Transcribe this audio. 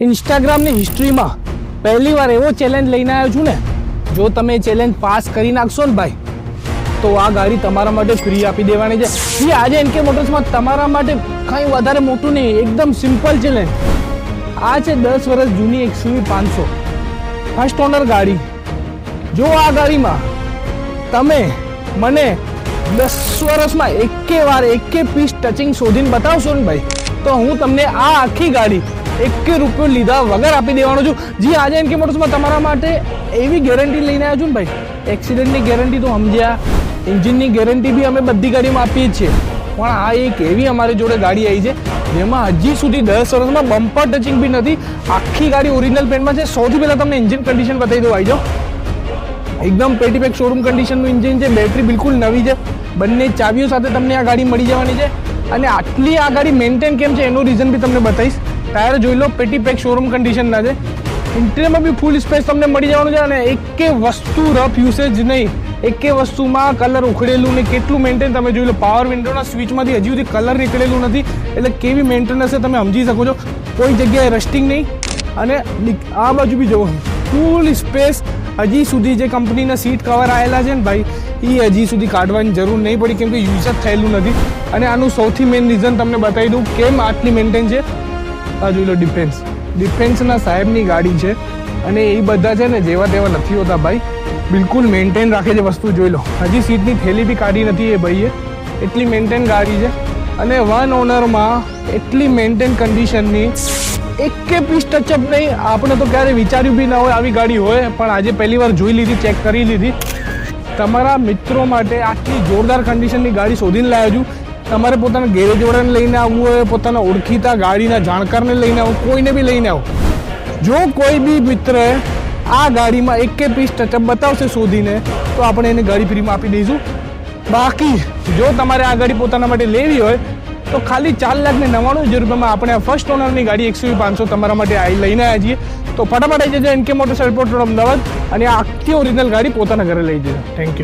ઇન્સ્ટાગ્રામની હિસ્ટ્રીમાં પહેલી વાર એવો ચેલેન્જ લઈને આવ્યો છું ને, જો તમે ચેલેન્જ પાસ કરી નાખશો ને ભાઈ, તો આ ગાડી તમારા માટે ફ્રી આપી દેવાની છે. જે આજે એનકે મોટર્સમાં તમારા માટે કંઈ વધારે મોટું નહીં, એકદમ સિમ્પલ ચેલેન્જ. આ છે 10 વર્ષ જૂની XUV 500 ફર્સ્ટ ઓનર ગાડી. જો આ ગાડીમાં તમે મને 10 વર્ષમાં એકે પીસ ટચિંગ શોધીને બતાવશો ને ભાઈ, તો હું તમને આ આખી ગાડી ₹1 લીધા વગર આપી દેવાનો છું. જી આજે એનકે મોટર્સમાં તમારા માટે એવી ગેરંટી લઈને આવ્યો છું ને ભાઈ. એક્સિડન્ટની ગેરંટી તો સમજ્યા, એન્જિનની ગેરંટી બી અમે બધી ગાડીમાં આપીએ જ છીએ, પણ આ એક એવી અમારી જોડે ગાડી આવી છે જેમાં હજી સુધી 10 વર્ષમાં બમ્પર ટચિંગ બી નથી. આખી ગાડી ઓરિજિનલ પેન્ટમાં છે. સૌથી પહેલાં તમને એન્જિન કન્ડિશન બતાવી દો. આવી જાઓ. એકદમ પેટી પેક શોરૂમ કન્ડિશનનું એન્જિન છે. બેટરી બિલકુલ નવી છે. બંને ચાવીઓ સાથે તમને આ ગાડી મળી જવાની છે. અને આટલી આ ગાડી મેન્ટેન કેમ છે એનું રીઝન બી તમને બતાવીશ. ટાયર જોઈ લો, પેટી પેક શોરૂમ કન્ડિશનના છે. ઇન્ટિરિયરમાં બી ફૂલ સ્પેસ તમને મળી જવાનું છે. અને એકે વસ્તુ રફ યુસેજ નહીં, એકે વસ્તુમાં કલર ઉખડેલું નહીં. કેટલું મેન્ટેન તમે જોઈ લો. પાવર વિન્ડોના સ્વિચમાંથી હજી સુધી કલર નીકળેલું નથી, એટલે કેવી મેન્ટેનન્સ છે તમે સમજી શકો છો. કોઈ જગ્યાએ રસ્ટિંગ નહીં. અને આ બાજુ બી જુઓ, ફૂલ સ્પેસ. હજી સુધી જે કંપનીના સીટ કવર આવેલા છે ને ભાઈ, એ હજી સુધી કાઢવાની જરૂર નહીં પડી, કેમ કે યુઝ જ થયેલું નથી. અને આનું સૌથી મેઇન રીઝન તમને બતાવી દઉં કેમ આટલી મેન્ટેન છે. આ જોઈ લો, ડિફેન્સના સાહેબની ગાડી છે. અને એ બધા છે ને જેવા તેવા નથી હોતા ભાઈ, બિલકુલ મેન્ટેન રાખે છે વસ્તુ. જોઈ લો, હજી સીટની થેલી બી કાઢી નથી એ ભાઈએ. એટલી મેન્ટેન ગાડી છે. અને 1 ઓનરમાં એટલી મેન્ટેન કન્ડિશનની એકે પીસ ટચઅપ નહીં. આપણે તો ક્યારે વિચાર્યું બી ના હોય આવી ગાડી હોય, પણ આજે પહેલી વાર જોઈ લીધી, ચેક કરી લીધી. તમારા મિત્રો માટે આટલી જોરદાર કન્ડિશનની ગાડી શોધીને લાવ્યો છું. તમારે પોતાના ગેરેજવાળાને લઈને આવવું હોય, પોતાના ઓળખીતા ગાડીના જાણકારને લઈને આવો, કોઈને બી લઈને આવો. જો કોઈ બી મિત્ર આ ગાડીમાં એકે પીસ ટચઅપ બતાવશે શોધીને, તો આપણે એને ગાડી ફ્રીમાં આપી દઈશું. બાકી જો તમારે આ ગાડી પોતાના માટે લેવી હોય તો ખાલી 4,99,000 રૂપિયામાં આપણે આ ફર્સ્ટ ઓનરની ગાડી XUV 500 તમારા માટે લઈને આવ્યા છીએ. તો ફટાફટ આવી જજો NK motors airport road Ahmedabad, અને આ આખી ઓરિજિનલ ગાડી પોતાના ઘરે લઈ જજો. Thank you.